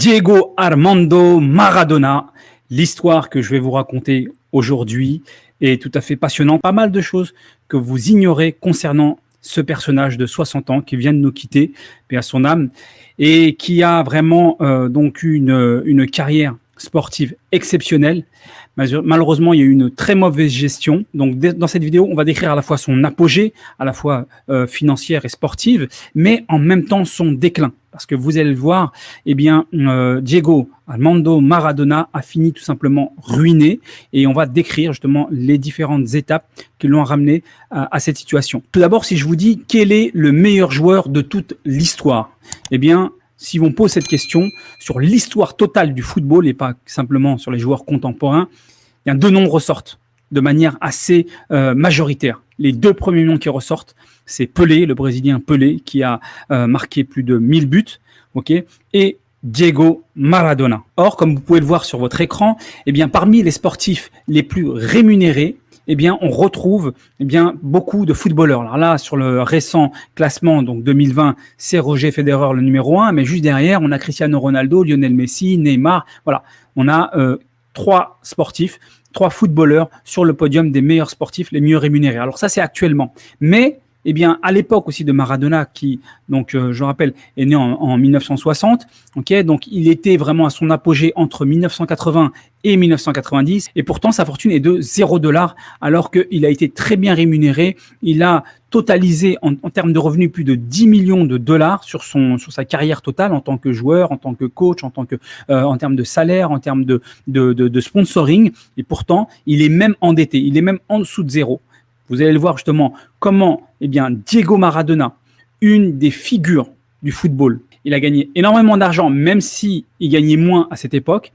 Diego Armando Maradona. L'histoire que je vais vous raconter aujourd'hui est tout à fait passionnante. Pas mal de choses que vous ignorez concernant ce personnage de 60 ans qui vient de nous quitter, paix à son âme, et qui a vraiment donc une carrière sportive exceptionnelle. Malheureusement, il y a eu une très mauvaise gestion. Donc, dans cette vidéo, on va décrire à la fois son apogée, à la fois financière et sportive, mais en même temps son déclin. Parce que vous allez le voir, eh bien, Diego Armando Maradona a fini tout simplement ruiné, et on va décrire justement les différentes étapes qui l'ont ramené à cette situation. Tout d'abord, si je vous dis quel est le meilleur joueur de toute l'histoire, eh bien, si on pose cette question sur l'histoire totale du football et pas simplement sur les joueurs contemporains, il y a deux noms ressortent de manière assez majoritaire. Les deux premiers noms qui ressortent, c'est Pelé, le Brésilien Pelé, qui a marqué plus de 1000 buts, okay, et Diego Maradona. Or, comme vous pouvez le voir sur votre écran, eh bien, parmi les sportifs les plus rémunérés, eh bien, on retrouve beaucoup de footballeurs. Alors là, sur le récent classement, donc 2020, c'est Roger Federer le numéro 1, mais juste derrière, on a Cristiano Ronaldo, Lionel Messi, Neymar. Voilà, on a trois footballeurs sur le podium des meilleurs sportifs les mieux rémunérés. Alors ça, c'est actuellement. Mais eh bien, à l'époque aussi de Maradona, qui, donc, je rappelle, est né en 1960, okay, donc il était vraiment à son apogée entre 1980 et 1990, et pourtant sa fortune est de $0, alors qu'il a été très bien rémunéré. Il a totalisé en termes de revenus plus de 10 millions de dollars sur sa carrière totale en tant que joueur, en tant que coach, en termes de salaire, en termes de sponsoring, et pourtant il est même endetté, il est même en dessous de zéro. Vous allez le voir justement comment Diego Maradona, une des figures du football, il a gagné énormément d'argent, même s'il gagnait moins à cette époque,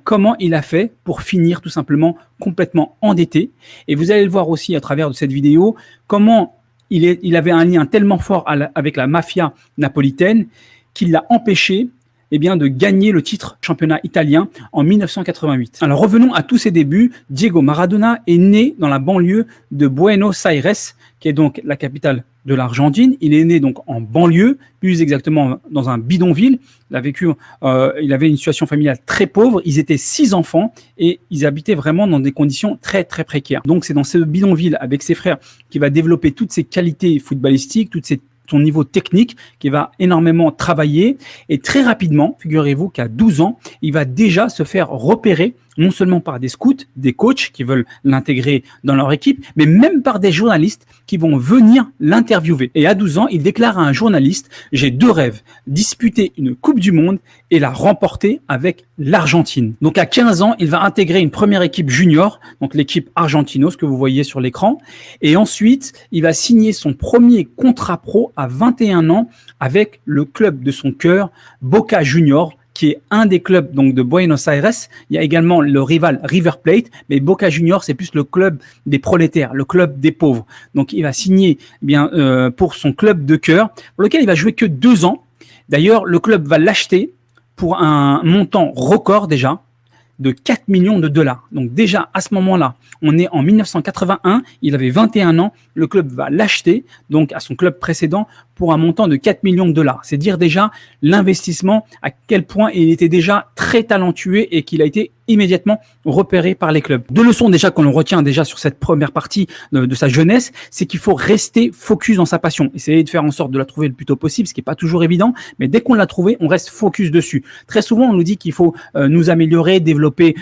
comment il a fait pour finir tout simplement complètement endetté. Et vous allez le voir aussi à travers de cette vidéo, comment il avait un lien tellement fort avec la mafia napolitaine qu'il l'a empêché de gagner le titre championnat italien en 1988. Alors revenons à tous ses débuts. Diego Maradona est né dans la banlieue de Buenos Aires, qui est donc la capitale de l'Argentine. Il est né donc en banlieue, plus exactement dans un bidonville. Il avait une situation familiale très pauvre. Ils étaient 6 enfants et ils habitaient vraiment dans des conditions très très précaires. Donc c'est dans ce bidonville avec ses frères qu'il va développer toutes ses qualités footballistiques, son niveau technique, qui va énormément travailler, et très rapidement, figurez-vous qu'à 12 ans, il va déjà se faire repérer, non seulement par des scouts, des coachs qui veulent l'intégrer dans leur équipe, mais même par des journalistes qui vont venir l'interviewer. Et à 12 ans, il déclare à un journaliste: j'ai 2 rêves, disputer une Coupe du Monde et la remporter avec l'Argentine. Donc à 15 ans, il va intégrer une première équipe junior, donc l'équipe Argentinos que vous voyez sur l'écran, et ensuite, il va signer son premier contrat pro à 21 ans avec le club de son cœur, Boca Juniors, qui est un des clubs donc de Buenos Aires. Il y a également le rival River Plate, mais Boca Juniors, c'est plus le club des prolétaires, le club des pauvres. Donc il va signer pour son club de cœur, pour lequel il va jouer que 2 ans. D'ailleurs, le club va l'acheter pour un montant record déjà de 4 millions de dollars. Donc déjà à ce moment-là, on est en 1981, il avait 21 ans, le club va l'acheter donc à son club précédent pour un montant de 4 millions de dollars. C'est dire déjà l'investissement, à quel point il était déjà très talentueux et qu'il a été immédiatement repéré par les clubs. 2 leçons déjà qu'on retient déjà sur cette première partie de sa jeunesse, c'est qu'il faut rester focus dans sa passion. Essayer de faire en sorte de la trouver le plus tôt possible, ce qui n'est pas toujours évident, mais dès qu'on l'a trouvée, on reste focus dessus. Très souvent, on nous dit qu'il faut nous améliorer, développer,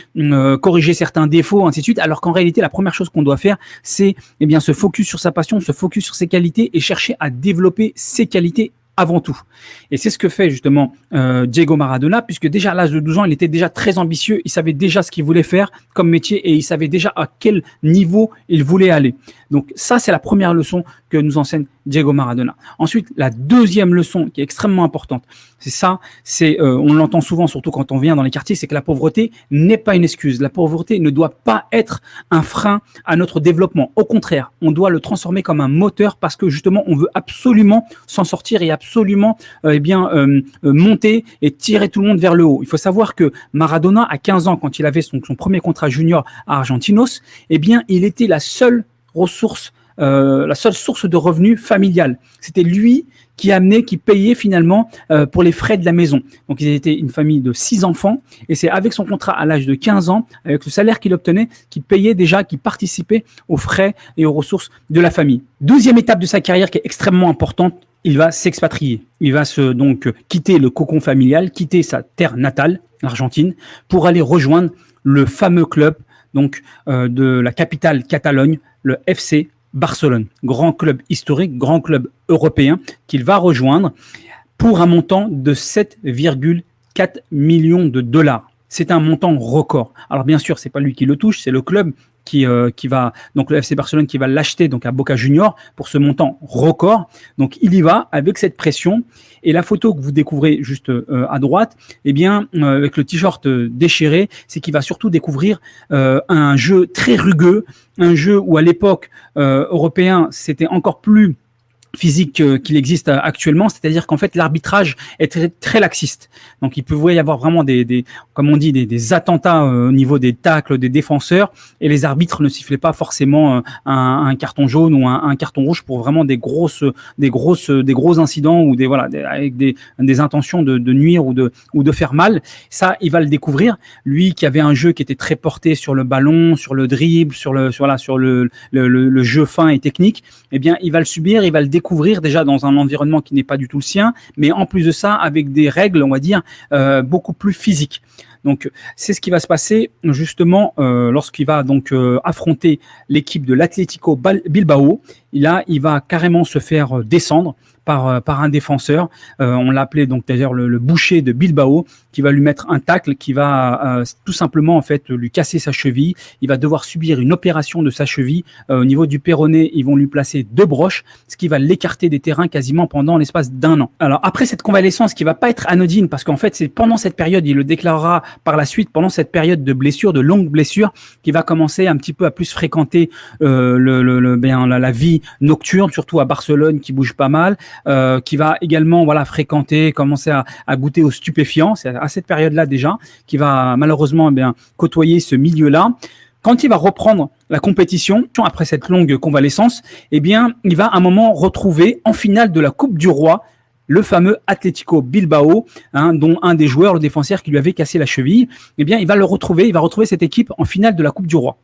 corriger certains défauts, ainsi de suite, alors qu'en réalité, la première chose qu'on doit faire, c'est se focus sur sa passion, se focus sur ses qualités et chercher à développer ses qualités avant tout. Et c'est ce que fait justement Diego Maradona, puisque déjà à l'âge de 12 ans, il était déjà très ambitieux, il savait déjà ce qu'il voulait faire comme métier et il savait déjà à quel niveau il voulait aller. Donc ça, c'est la première leçon que nous enseigne Diego Maradona. Ensuite, la deuxième leçon qui est extrêmement importante, on l'entend souvent, surtout quand on vient dans les quartiers, c'est que la pauvreté n'est pas une excuse. La pauvreté ne doit pas être un frein à notre développement. Au contraire, on doit le transformer comme un moteur parce que justement, on veut absolument s'en sortir et absolument monter et tirer tout le monde vers le haut. Il faut savoir que Maradona, à 15 ans, quand il avait son premier contrat junior à Argentinos, il était la seule ressource la seule source de revenus familiale. C'était lui qui payait finalement pour les frais de la maison. Donc, ils étaient une famille de 6 enfants et c'est avec son contrat à l'âge de 15 ans, avec le salaire qu'il obtenait, qu'il payait déjà, qu'il participait aux frais et aux ressources de la famille. Deuxième étape de sa carrière qui est extrêmement importante, il va s'expatrier. Il va donc quitter le cocon familial, quitter sa terre natale, l'Argentine, pour aller rejoindre le fameux club donc, de la capitale Catalogne, le FC Barcelone, grand club historique, grand club européen qu'il va rejoindre pour un montant de 7,4 millions de dollars. C'est un montant record. Alors bien sûr, c'est pas lui qui le touche, c'est le club qui va, donc le FC Barcelone qui va l'acheter donc à Boca Juniors pour ce montant record. Donc il y va avec cette pression. Et la photo que vous découvrez juste à droite, eh bien avec le t-shirt déchiré, c'est qu'il va surtout découvrir un jeu très rugueux, un jeu où à l'époque européen c'était encore plus physique qu'il existe actuellement, c'est-à-dire qu'en fait l'arbitrage est très, très laxiste. Donc il pouvait y avoir vraiment comme on dit, des attentats au niveau des tacles des défenseurs et les arbitres ne sifflaient pas forcément un carton jaune ou un carton rouge pour vraiment des gros incidents ou avec des intentions de nuire ou de faire mal. Ça, il va le découvrir. Lui qui avait un jeu qui était très porté sur le ballon, sur le dribble, sur le jeu fin et technique, eh bien il va le subir, il va le découvrir déjà dans un environnement qui n'est pas du tout le sien, mais en plus de ça, avec des règles, on va dire, beaucoup plus physiques. Donc, c'est ce qui va se passer justement lorsqu'il va donc affronter l'équipe de l'Atlético Bilbao. Il va carrément se faire descendre par un défenseur. On l'appelait donc d'ailleurs le boucher de Bilbao, qui va lui mettre un tacle, qui va tout simplement en fait lui casser sa cheville. Il va devoir subir une opération de sa cheville. Au niveau du péroné, ils vont lui placer 2 broches, ce qui va l'écarter des terrains quasiment pendant l'espace d'1 an. Alors après cette convalescence, qui va pas être anodine, parce qu'en fait c'est pendant cette période, il le déclarera par la suite, pendant cette période de blessure, de longue blessure, qui va commencer un petit peu à plus fréquenter la vie nocturne, surtout à Barcelone, qui bouge pas mal. Qui va également fréquenter, commencer à goûter aux stupéfiants. C'est à cette période-là déjà qui va malheureusement côtoyer ce milieu-là. Quand il va reprendre la compétition, après cette longue convalescence, il va à un moment retrouver en finale de la Coupe du Roi le fameux Atlético Bilbao, dont un des joueurs, le défenseur qui lui avait cassé la cheville. Il va retrouver cette équipe en finale de la Coupe du Roi.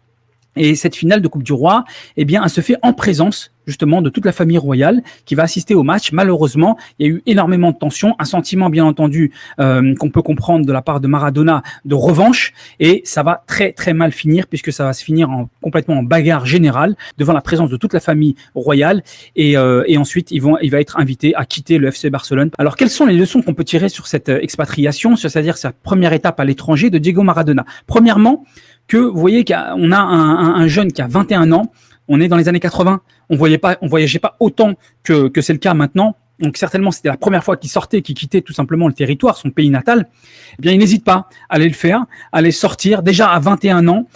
Et cette finale de Coupe du Roi, elle se fait en présence justement de toute la famille royale qui va assister au match. Malheureusement, il y a eu énormément de tensions, un sentiment bien entendu qu'on peut comprendre de la part de Maradona de revanche, et ça va très très mal finir puisque ça va se finir complètement en bagarre générale devant la présence de toute la famille royale et ensuite il va être invité à quitter le FC Barcelone. Alors quelles sont les leçons qu'on peut tirer sur cette expatriation, c'est-à-dire sa première étape à l'étranger de Diego Maradona? Premièrement, que vous voyez qu'on a un jeune qui a 21 ans, on est dans les années 80, on voyageait pas autant que c'est le cas maintenant. Donc certainement c'était la première fois qu'il sortait, qu'il quittait tout simplement le territoire, son pays natal. Il n'hésite pas à aller le faire, à aller sortir déjà à 21 ans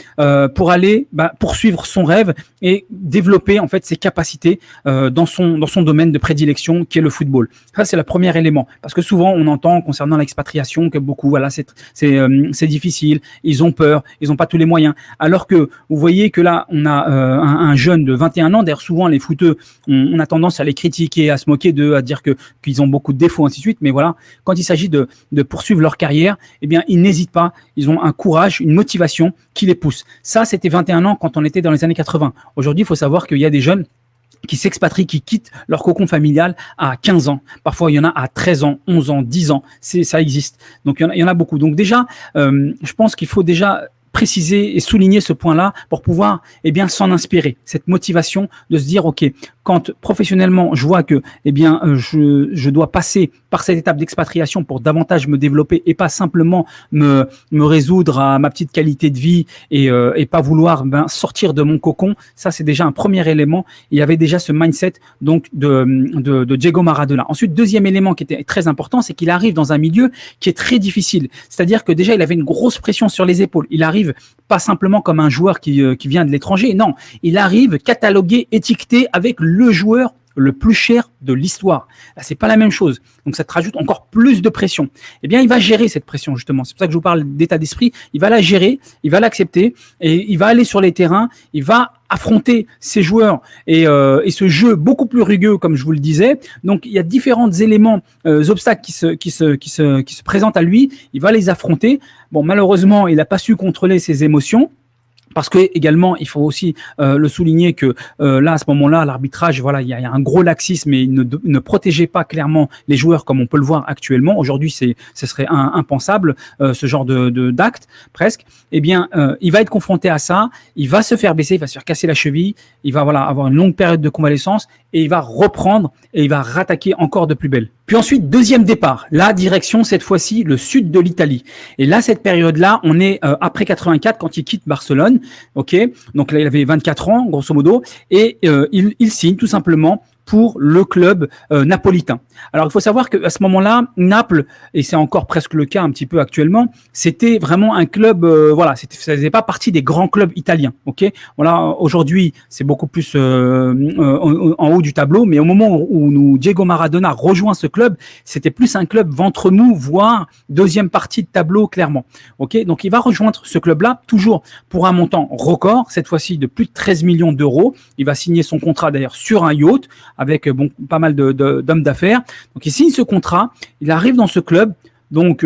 pour aller poursuivre son rêve et développer en fait ses capacités dans son domaine de prédilection qui est le football. Ça c'est le premier élément, parce que souvent on entend concernant l'expatriation que beaucoup c'est difficile, ils ont peur, ils n'ont pas tous les moyens. Alors que vous voyez que là on a un jeune de 21 ans. D'ailleurs souvent les footeux on a tendance à les critiquer, à se moquer d'eux, à dire qu'ils ont beaucoup de défauts, ainsi de suite. Mais voilà, quand il s'agit de poursuivre leur carrière, ils n'hésitent pas. Ils ont un courage, une motivation qui les pousse. Ça, c'était 21 ans quand on était dans les années 80. Aujourd'hui, il faut savoir qu'il y a des jeunes qui s'expatrient, qui quittent leur cocon familial à 15 ans. Parfois, il y en a à 13 ans, 11 ans, 10 ans. Ça existe. Donc, il y en a beaucoup. Donc déjà, je pense qu'il faut déjà préciser et souligner ce point-là pour pouvoir s'en inspirer, cette motivation de se dire ok, quand professionnellement je vois que je dois passer par cette étape d'expatriation pour davantage me développer et pas simplement me résoudre à ma petite qualité de vie et pas vouloir sortir de mon cocon. Ça c'est déjà un premier élément. Il y avait déjà ce mindset donc de Diego Maradona. Ensuite, deuxième élément qui était très important, c'est qu'il arrive dans un milieu qui est très difficile. C'est-à-dire que déjà il avait une grosse pression sur les épaules. Il arrive pas simplement comme un joueur qui vient de l'étranger, non, il arrive catalogué, étiqueté avec le joueur le plus cher de l'histoire. Là, c'est pas la même chose. Donc, ça te rajoute encore plus de pression. Il va gérer cette pression, justement. C'est pour ça que je vous parle d'état d'esprit. Il va la gérer, il va l'accepter et il va aller sur les terrains. Il va affronter ces joueurs et ce jeu beaucoup plus rugueux, comme je vous le disais. Donc, il y a différents éléments, obstacles qui se présentent à lui. Il va les affronter. Bon, malheureusement, il n'a pas su contrôler ses émotions. Parce que également, il faut aussi le souligner que là, à ce moment-là, l'arbitrage, voilà, il y a un gros laxisme et il ne protégeait pas clairement les joueurs comme on peut le voir actuellement. Aujourd'hui, ce serait impensable ce genre d'acte presque. Eh bien, il va être confronté à ça. Il va se faire baisser, il va se faire casser la cheville. Il va avoir une longue période de convalescence et il va reprendre et il va rattaquer encore de plus belle. Puis ensuite, deuxième départ, la direction cette fois-ci le sud de l'Italie. Et là, cette période-là, on est après 84 quand il quitte Barcelone. Ok, donc là il avait 24 ans grosso modo et il signe tout simplement pour le club napolitain. Alors il faut savoir qu'à ce moment-là, Naples, et c'est encore presque le cas un petit peu actuellement, c'était vraiment un club, voilà, ça faisait pas partie des grands clubs italiens. Ok, voilà, aujourd'hui c'est beaucoup plus en haut du tableau, mais au moment où Diego Maradona rejoint ce club, c'était plus un club ventre mou, voire deuxième partie de tableau clairement. Ok, donc il va rejoindre ce club-là toujours pour un montant record, cette fois-ci de plus de 13 millions d'euros. Il va signer son contrat d'ailleurs sur un yacht avec pas mal d'hommes d'affaires. Donc il signe ce contrat, il arrive dans ce club. Donc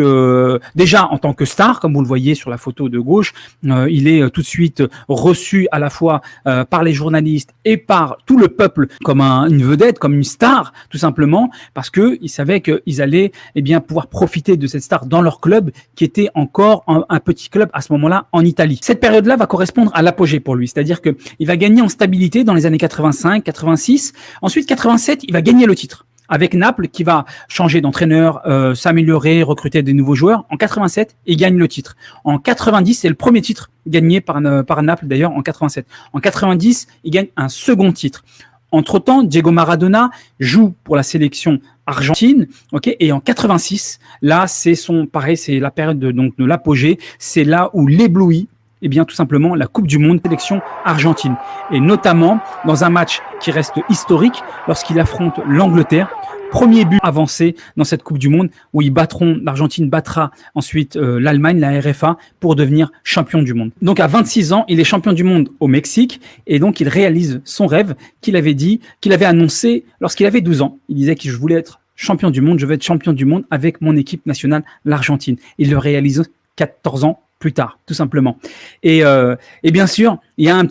déjà en tant que star, comme vous le voyez sur la photo de gauche, il est tout de suite reçu à la fois par les journalistes et par tout le peuple comme une vedette, comme une star, tout simplement, parce que ils savaient qu'ils allaient pouvoir profiter de cette star dans leur club, qui était encore un petit club à ce moment-là en Italie. Cette période-là va correspondre à l'apogée pour lui, c'est-à-dire que il va gagner en stabilité dans les années 85, 86. Ensuite 87, il va gagner le titre avec Naples qui va changer d'entraîneur, s'améliorer, recruter des nouveaux joueurs. En 87, il gagne le titre. En 90, c'est le premier titre gagné par Naples d'ailleurs en 87. En 90, il gagne un second titre. Entre-temps, Diego Maradona joue pour la sélection argentine, ok. Et en 86, là, c'est la période de l'apogée. C'est là où l'éblouit. Eh bien, tout simplement, la Coupe du Monde sélection argentine. Et notamment, dans un match qui reste historique, lorsqu'il affronte l'Angleterre, premier but avancé dans cette Coupe du Monde, où l'Argentine battra ensuite l'Allemagne, la RFA, pour devenir champion du monde. Donc, à 26 ans, il est champion du monde au Mexique, et donc il réalise son rêve qu'il avait annoncé lorsqu'il avait 12 ans. Il disait que je voulais être champion du monde, je veux être champion du monde avec mon équipe nationale, l'Argentine. Il le réalise 14 ans plus tard, tout simplement. Et bien sûr, il y a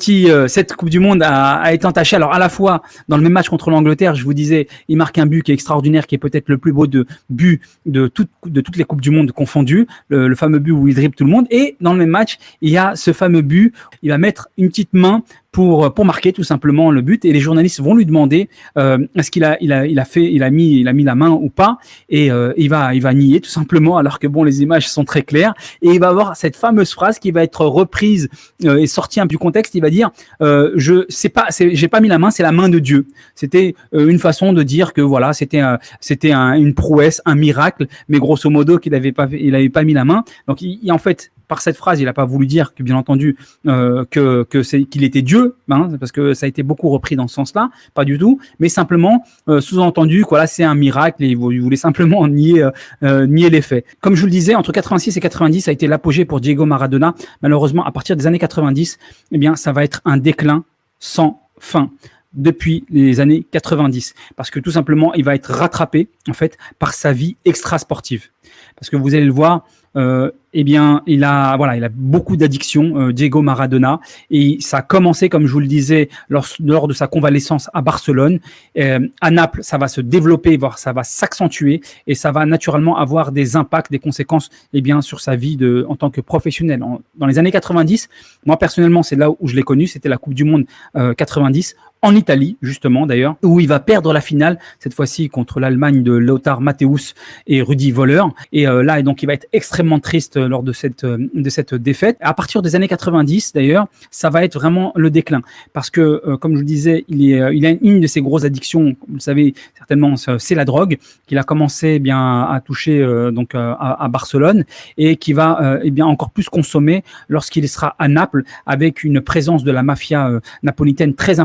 cette Coupe du Monde a été entachée. Alors, à la fois, dans le même match contre l'Angleterre, je vous disais, il marque un but qui est extraordinaire, qui est peut-être le plus beau but de toutes les Coupes du Monde confondues, le fameux but où il dribble tout le monde. Et dans le même match, il y a ce fameux but, il va mettre une petite main pour marquer tout simplement le but, et les journalistes vont lui demander est-ce qu'il a mis la main ou pas, et il va nier tout simplement, alors que les images sont très claires, et il va avoir cette fameuse phrase qui va être reprise et sortie un peu du contexte. Il va dire j'ai pas mis la main, c'est la main de Dieu. C'était une façon de dire que voilà, c'était une prouesse, un miracle, mais grosso modo qu'il avait pas mis la main. Donc en fait, par cette phrase, il n'a pas voulu dire que, bien entendu, qu'il était Dieu, parce que ça a été beaucoup repris dans ce sens-là, pas du tout, mais simplement sous-entendu que voilà, c'est un miracle, et il voulait simplement nier les faits. Comme je vous le disais, entre 86 et 90, ça a été l'apogée pour Diego Maradona. Malheureusement, à partir des années 90, ça va être un déclin sans fin depuis les années 90, parce que tout simplement, il va être rattrapé en fait par sa vie extra-sportive. Parce que vous allez le voir, il a beaucoup d'addictions, Diego Maradona, et ça a commencé, comme je vous le disais, lors de sa convalescence à Barcelone. À Naples, ça va se développer, voire ça va s'accentuer, et ça va naturellement avoir des impacts, des conséquences, sur sa vie en tant que professionnel. Dans les années 90, moi personnellement, c'est là où je l'ai connu, c'était la Coupe du Monde 90, en Italie, justement, d'ailleurs, où il va perdre la finale, cette fois-ci contre l'Allemagne de Lothar Matthäus et Rudi Völler. Et là, donc, il va être extrêmement triste lors de cette défaite. À partir des années 90, d'ailleurs, ça va être vraiment le déclin. Parce que, comme je vous disais, il a une de ses grosses addictions, vous le savez certainement, c'est la drogue, qu'il a commencé à toucher à Barcelone, et qui va encore plus consommer lorsqu'il sera à Naples, avec une présence de la mafia napolitaine très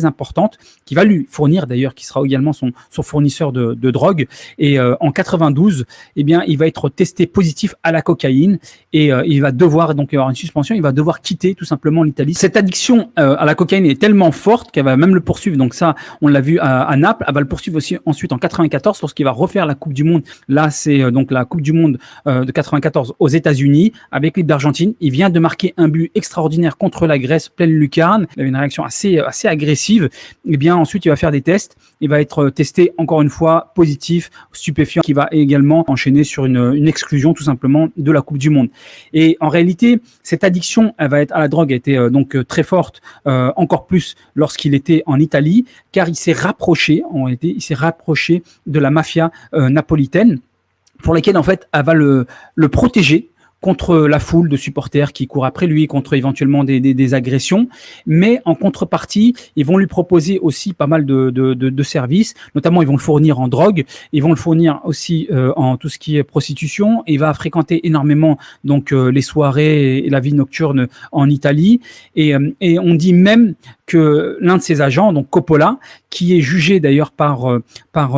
importante, qui va lui fournir d'ailleurs, qui sera également son fournisseur de drogue. Et en 92, il va être testé positif positif à la cocaïne et il va devoir donc y avoir une suspension. Il va devoir quitter tout simplement l'Italie. Cette addiction à la cocaïne est tellement forte qu'elle va même le poursuivre. Donc ça, on l'a vu à Naples. Elle va le poursuivre aussi ensuite en 94 lorsqu'il va refaire la Coupe du Monde. Là, c'est donc la Coupe du Monde de 94 aux États-Unis avec l'équipe d'Argentine. Il vient de marquer un but extraordinaire contre la Grèce, pleine lucarne. Il avait une réaction assez agressive. Et bien ensuite, il va faire des tests. Il va être testé encore une fois positif, stupéfiant, qui va également enchaîner sur une exclusion tout simplement de la Coupe du Monde. Et en réalité, cette addiction, elle va être à la drogue, a été donc très forte, encore plus lorsqu'il était en Italie, car il s'est rapproché de la mafia napolitaine, pour laquelle en fait elle va le protéger contre la foule de supporters qui courent après lui, contre éventuellement des agressions. Mais en contrepartie, ils vont lui proposer aussi pas mal de services. Notamment, ils vont le fournir en drogue. Ils vont le fournir aussi en tout ce qui est prostitution. Il va fréquenter énormément donc les soirées et la vie nocturne en Italie. Et on dit même que l'un de ses agents, donc Coppola, qui est jugé d'ailleurs par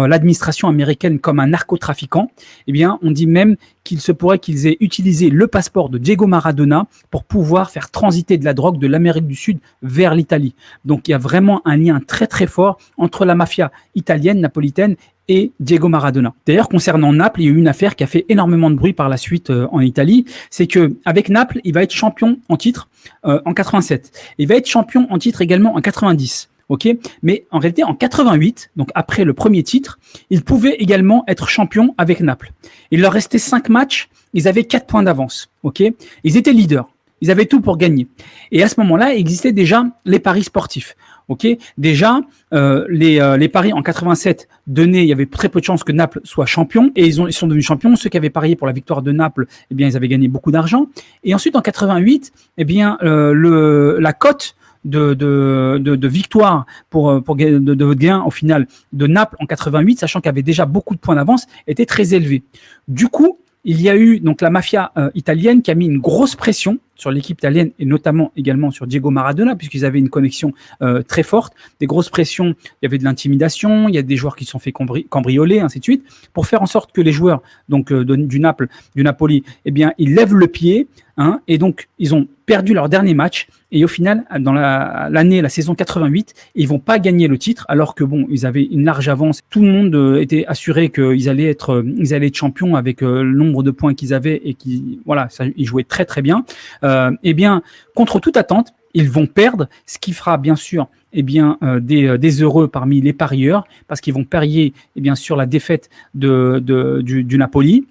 l'administration américaine comme un narcotrafiquant, eh bien, on dit même qu'il se pourrait qu'ils aient utilisé le passeport de Diego Maradona pour pouvoir faire transiter de la drogue de l'Amérique du Sud vers l'Italie. Donc, il y a vraiment un lien très très fort entre la mafia italienne, napolitaine, et Diego Maradona. D'ailleurs, concernant Naples, il y a eu une affaire qui a fait énormément de bruit par la suite en Italie. C'est que avec Naples, il va être champion en titre en 87. Il va être champion en titre également en 90. Ok, mais en réalité, en 88, donc après le premier titre, il pouvait également être champion avec Naples. Il leur restait 5 matchs, ils avaient 4 points d'avance. Ok, ils étaient leaders, ils avaient tout pour gagner. Et à ce moment-là, il existait déjà les paris sportifs. Ok, déjà les paris en 87 donnaient, il y avait très peu de chances que Naples soit champion, et ils sont devenus champions. Ceux qui avaient parié pour la victoire de Naples, eh bien, ils avaient gagné beaucoup d'argent. Et ensuite, en 88, eh bien, la cote de victoire de votre gain au final de Naples en 88, sachant qu'il y avait déjà beaucoup de points d'avance, était très élevé. Du coup, il y a eu donc la mafia italienne qui a mis une grosse pression sur l'équipe italienne et notamment également sur Diego Maradona, puisqu'ils avaient une connexion très forte, des grosses pressions, il y avait de l'intimidation, il y a des joueurs qui se sont fait cambrioler, ainsi de suite, pour faire en sorte que les joueurs donc du Napoli, eh bien, ils lèvent le pied, hein, et donc ils ont perdu leur dernier match, et au final, dans la saison 88, ils vont pas gagner le titre, alors que bon, ils avaient une large avance, tout le monde était assuré qu'ils allaient être champions avec le nombre de points qu'ils avaient, et ils jouaient très très bien. Eh bien, contre toute attente, ils vont perdre, ce qui fera bien sûr des heureux parmi les parieurs, parce qu'ils vont parier sur la défaite du Napoli,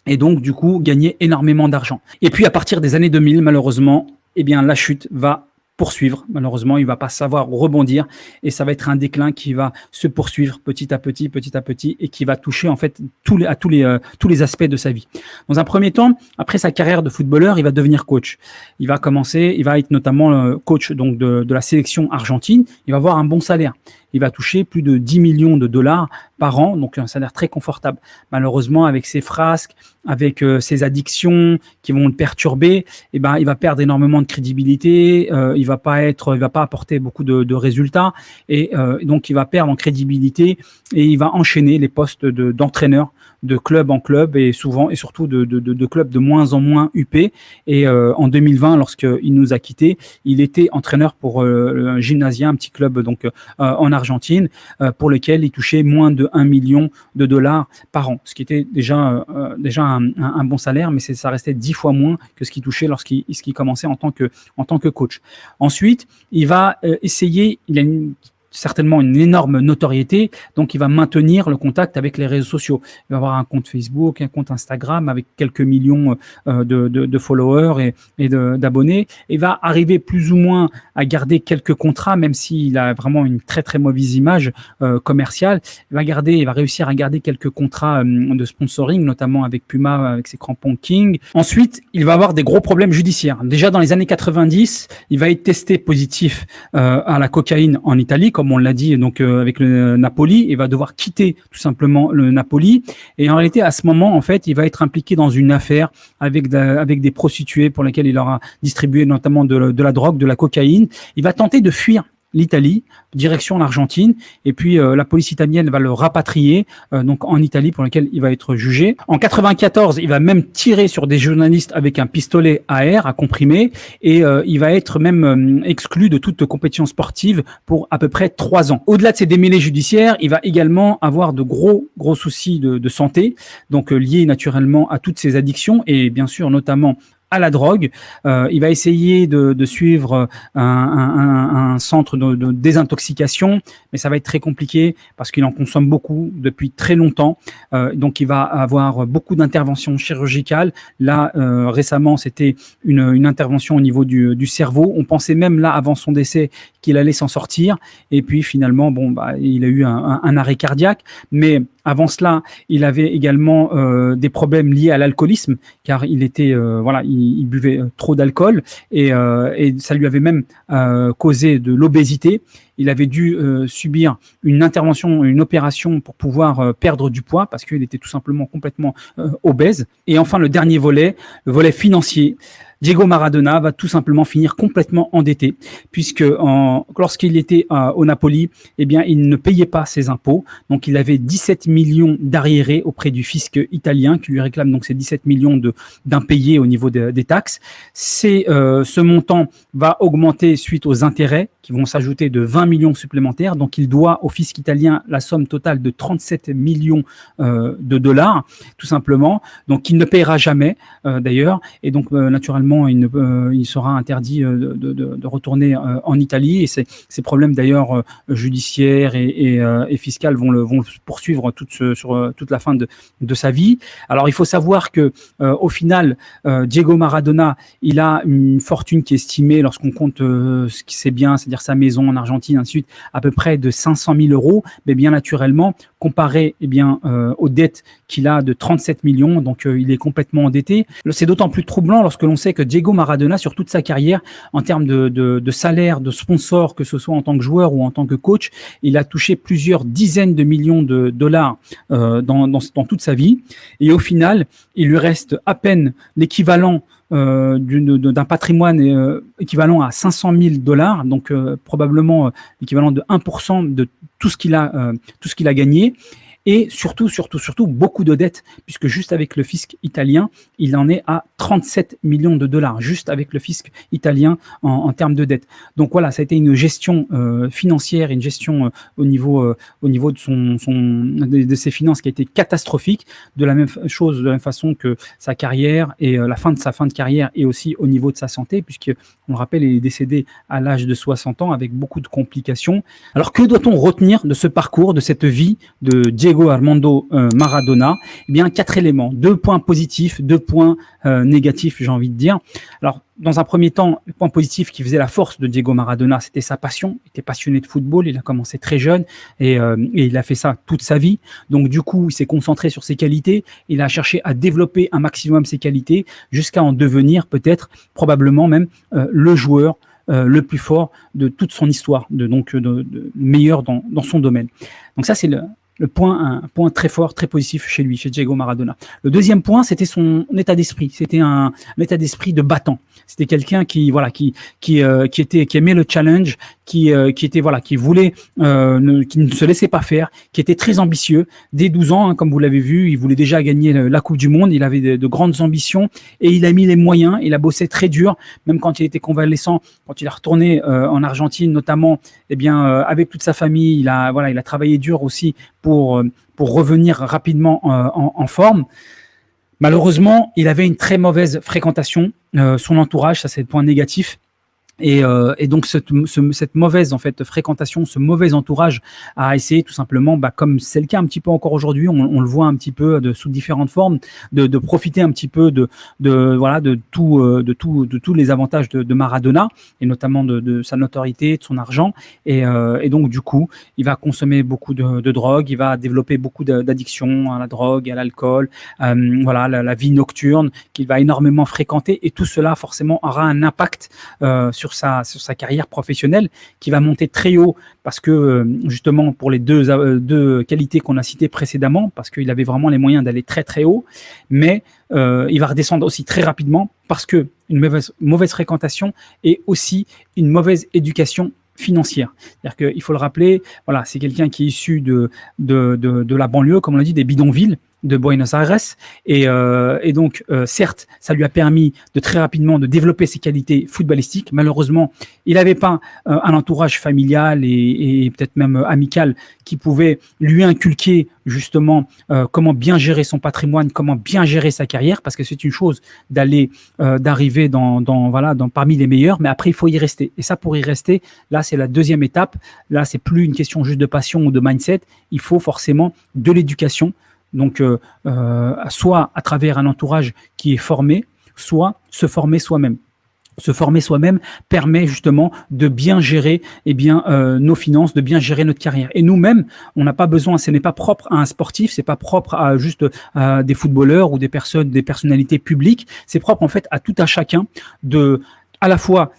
et donc du coup gagner énormément d'argent. Et puis à partir des années 2000, malheureusement, la chute va poursuivre. Malheureusement, il va pas savoir rebondir, et ça va être un déclin qui va se poursuivre petit à petit, et qui va toucher en fait tous les aspects de sa vie. Dans un premier temps, après sa carrière de footballeur, il va devenir coach. Il va être notamment coach donc de la sélection argentine. Il va avoir un bon salaire. Il va toucher plus de 10 millions de dollars par an, donc un salaire très confortable. Malheureusement, avec ses frasques, avec ses addictions qui vont le perturber, il va perdre énormément de crédibilité. Il va pas apporter beaucoup de résultats, et donc il va perdre en crédibilité, et il va enchaîner les postes d'entraîneur de club en club, et souvent et surtout de clubs de moins en moins huppés. Et en 2020, lorsqu'il nous a quittés, il était entraîneur pour Gimnasia, un petit club donc en Argentine, pour lequel il touchait moins de 1 million de dollars par an, ce qui était déjà un bon salaire, mais ça restait 10 fois moins que ce qu'il touchait lorsqu'il commençait en tant que coach. Ensuite, il va essayer, il a certainement une énorme notoriété, donc il va maintenir le contact avec les réseaux sociaux. Il va avoir un compte Facebook, un compte Instagram avec quelques millions de followers et d'abonnés. Il va arriver plus ou moins à garder quelques contrats, même s'il a vraiment une très très mauvaise image commerciale. Il va réussir à garder quelques contrats de sponsoring, notamment avec Puma, avec ses crampons King. Ensuite, il va avoir des gros problèmes judiciaires. Déjà dans les années 90, il va être testé positif à la cocaïne en Italie, comme on l'a dit, donc avec le Napoli. Il va devoir quitter tout simplement le Napoli, et en réalité à ce moment en fait il va être impliqué dans une affaire avec des prostituées pour lesquelles il aura distribué notamment de la drogue, de la cocaïne. Il va tenter de fuir l'Italie, direction l'Argentine, et puis la police italienne va le rapatrier donc en Italie, pour lequel il va être jugé. En 94, il va même tirer sur des journalistes avec un pistolet à air, à comprimer, et il va être même exclu de toute compétition sportive pour à peu près 3 ans. Au-delà de ces démêlés judiciaires, il va également avoir de gros santé, donc liés naturellement à toutes ces addictions, et bien sûr notamment à la drogue. Il va essayer de suivre un centre de désintoxication, mais ça va être très compliqué parce qu'il en consomme beaucoup depuis très longtemps. Donc il va avoir beaucoup d'interventions chirurgicales. Là, récemment, c'était une intervention au niveau du cerveau. On pensait même là, avant son décès, qu'il allait s'en sortir. Et puis finalement, il a eu un arrêt cardiaque. Mais avant cela, il avait également des problèmes liés à l'alcoolisme, car il était il buvait trop d'alcool et ça lui avait même causé de l'obésité. Il avait dû subir une intervention, une opération pour pouvoir perdre du poids parce qu'il était tout simplement complètement obèse. Et enfin, le dernier volet, le volet financier. Diego Maradona va tout simplement finir complètement endetté, puisque lorsqu'il était au Napoli, eh bien, il ne payait pas ses impôts. Donc, il avait 17 millions d'arriérés auprès du fisc italien, qui lui réclame donc ces 17 millions d'impayés au niveau des taxes. Ce montant va augmenter suite aux intérêts qui vont s'ajouter de 20 millions supplémentaires. Donc, il doit au fisc italien la somme totale de 37 millions de dollars, tout simplement. Donc, il ne paiera jamais, d'ailleurs. Et donc, naturellement, il sera interdit de retourner en Italie. Et ces problèmes, d'ailleurs, judiciaires et fiscales vont le poursuivre sur toute la fin de sa vie. Alors, il faut savoir que au final, Diego Maradona, il a une fortune qui est estimée, lorsqu'on compte ce qui c'est bien, c'est-à-dire sa maison en Argentine, ainsi de suite, à peu près de 500 000 euros. Mais bien naturellement, comparé aux dettes qu'il a de 37 millions, donc il est complètement endetté. C'est d'autant plus troublant lorsque l'on sait que Diego Maradona, sur toute sa carrière, en termes de salaire, de sponsor, que ce soit en tant que joueur ou en tant que coach, il a touché plusieurs dizaines de millions de dollars dans toute sa vie. Et au final, il lui reste à peine l'équivalent d'un patrimoine équivalent à 500 000 dollars, donc probablement l'équivalent de 1% de tout ce qu'il a gagné. Et surtout, beaucoup de dettes, puisque juste avec le fisc italien, il en est à 37 millions de dollars, juste avec le fisc italien en termes de dettes. Donc voilà, ça a été une gestion financière, une gestion au niveau de ses finances qui a été catastrophique, de la même façon que sa carrière et la fin de carrière, et aussi au niveau de sa santé, puisque on le rappelle, il est décédé à l'âge de 60 ans avec beaucoup de complications. Alors que doit-on retenir de ce parcours, de cette vie de Diego Armando Maradona? Eh bien, 4 éléments, 2 points positifs, 2 points négatifs, j'ai envie de dire. Alors, dans un premier temps, le point positif qui faisait la force de Diego Maradona, c'était sa passion. Il était passionné de football, il a commencé très jeune et il a fait ça toute sa vie. Donc du coup, il s'est concentré sur ses qualités, il a cherché à développer un maximum ses qualités jusqu'à en devenir peut-être, probablement même, le joueur le plus fort de toute son histoire, de meilleur dans son domaine. Donc ça, c'est un point très fort, très positif chez lui, chez Diego Maradona. Le deuxième point, c'était son état d'esprit. C'était un état d'esprit de battant. C'était quelqu'un qui aimait le challenge, qui voulait, qui ne se laissait pas faire, qui était très ambitieux. Dès 12 ans, comme vous l'avez vu, il voulait déjà gagner la Coupe du Monde. Il avait de grandes ambitions et il a mis les moyens. Il a bossé très dur, même quand il était convalescent, quand il est retourné en Argentine, notamment, avec toute sa famille, il a travaillé dur aussi pour revenir rapidement en forme. Malheureusement, il avait une très mauvaise fréquentation. Son entourage, ça c'est le point négatif. Et donc cette mauvaise fréquentation, ce mauvais entourage a essayé tout simplement, comme c'est le cas un petit peu encore aujourd'hui, on le voit un petit peu sous différentes formes, de profiter un petit peu de tous les avantages de Maradona, et notamment de sa notoriété, de son argent, et donc du coup il va consommer beaucoup de drogue, il va développer beaucoup d'addictions à la drogue, à l'alcool, la vie nocturne qu'il va énormément fréquenter, et tout cela forcément aura un impact sur sa carrière professionnelle, qui va monter très haut parce que justement pour les deux qualités qu'on a citées précédemment, parce qu'il avait vraiment les moyens d'aller très très haut, mais il va redescendre aussi très rapidement parce que une mauvaise fréquentation et aussi une mauvaise éducation financière. C'est-à-dire qu'il faut le rappeler, voilà, c'est quelqu'un qui est issu de la banlieue, comme on l'a dit, des bidonvilles de Buenos Aires. Et donc, certes, ça lui a permis de très rapidement de développer ses qualités footballistiques. Malheureusement, il n'avait pas un entourage familial et peut-être même amical qui pouvait lui inculquer justement comment bien gérer son patrimoine, comment bien gérer sa carrière, parce que c'est une chose d'arriver parmi les meilleurs, mais après, il faut y rester. Et ça, pour y rester, là, c'est la deuxième étape. Là, c'est plus une question juste de passion ou de mindset. Il faut forcément de l'éducation. Donc, soit à travers un entourage qui est formé, soit se former soi-même. Se former soi-même permet justement de bien gérer nos finances, de bien gérer notre carrière. Et nous-mêmes, on n'a pas besoin, ce n'est pas propre à un sportif, c'est pas propre à juste des footballeurs ou des personnalités publiques, c'est propre en fait à tout à chacun à la fois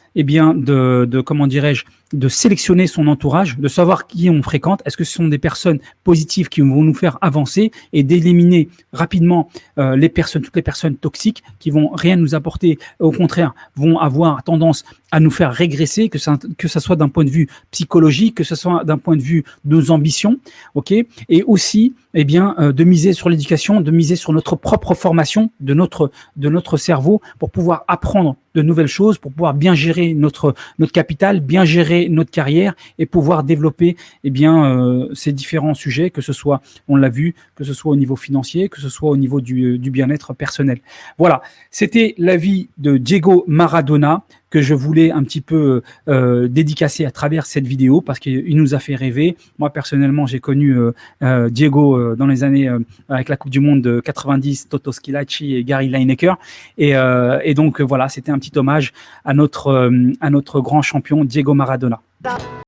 comment dirais-je, de sélectionner son entourage, de savoir qui on fréquente, est-ce que ce sont des personnes positives qui vont nous faire avancer et d'éliminer rapidement toutes les personnes toxiques qui vont rien nous apporter, au contraire, vont avoir tendance à nous faire régresser, que ça soit d'un point de vue psychologique, que ce soit d'un point de vue de nos ambitions, ok, et aussi de miser sur l'éducation, de miser sur notre propre formation de notre cerveau pour pouvoir apprendre de nouvelles choses, pour pouvoir bien gérer notre capital, bien gérer notre carrière et pouvoir développer ces différents sujets, que ce soit, on l'a vu, que ce soit au niveau financier, que ce soit au niveau du bien-être personnel. Voilà, c'était l'avis de Diego Maradona que je voulais un petit peu dédicacer à travers cette vidéo parce qu'il nous a fait rêver. Moi, personnellement, j'ai connu Diego dans les années avec la Coupe du Monde de 90, Toto Schillaci et Gary Lineker. Et donc, voilà, c'était un petit hommage à notre grand champion Diego Maradona.